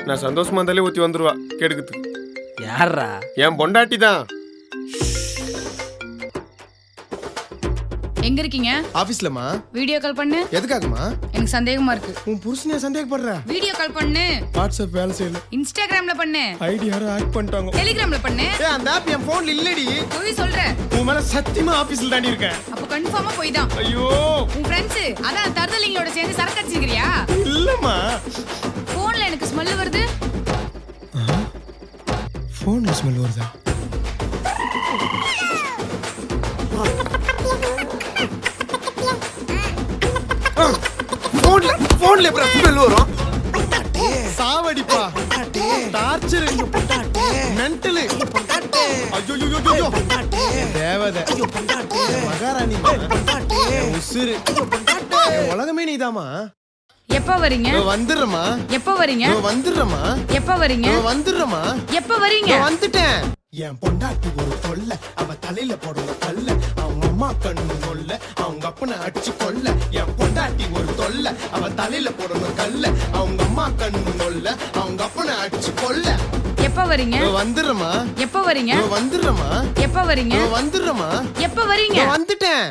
நான் சந்தோஷமா இருந்தாலே ஊத்தி வந்துருவா கெடுக்குது. யாரா? என் பொண்டாட்டி தான். எங்க இருக்கீங்க? ஆபீஸ்லமா. வீடியோ கால் பண்ணு. எதுக்காகமா? எனக்கு சந்தேகமா இருக்கு. உன் புருஷனே சந்தேகப்படுற? வீடியோ கால் பண்ணு. வாட்ஸ்அப் வேலை செய்யல. இன்ஸ்டாகிராம்ல பண்ணு. ஐடி யாரோ ஹேக் பண்ணிட்டாங்க. டெலிகிராம்ல பண்ணு. ஏய் அந்த ஆப் என் போன்ல இல்லடி. போய் சொல்ற. உன் மேல சத்தியமா ஆபீஸ்ல தாண்டி இருக்கேன். அப்ப கன்ஃபார்மா போய் தான். ஐயோ. உன் ஃப்ரெண்ட்ஸ் அதான் தர்தலிங்களோட சேர்ந்து சரக்கு அடிச்சிருக்கியா? இல்லம்மா. போன்ல எனக்கு ஸ்மெல் வருது. போன்ல ஸ்மெல் வருதா? போன்ல எப்ப ஸ்மெல் வரும்? சாவடிப்பா. Torture mental. ஐயோ தேவதை மகாராணி உசுரு உலகமே நீதாமா. எப்ப வரீங்க? வந்துடுறமா. எப்ப வரீங்க? வந்துடுறமா. எப்ப வரீங்க? வந்துடுறமா. எப்ப வரீங்க? வந்துட்டேன். என் பொண்டாட்டி ஒரு தொல்லை, அவ தலையில போடுற கல்ல, அவங்க அம்மா கண்ணு கொல்ல, அவங்க அப்பனை அடிச்சு கொல்ல. என் பொண்டாட்டி ஒரு தொல்லை, அவ தலையில போடுற கல்ல, அவங்க அம்மா கண்ணு கொல்ல, அவங்க அப்பனை அடிச்சு கொல்ல. எப்ப வரீங்க? வந்துடுறமா. எப்ப வரீங்க? வந்துடுறமா. எப்ப வரீங்க? வந்துடுறமா. எப்ப வரீங்க? வந்துட்டேன்.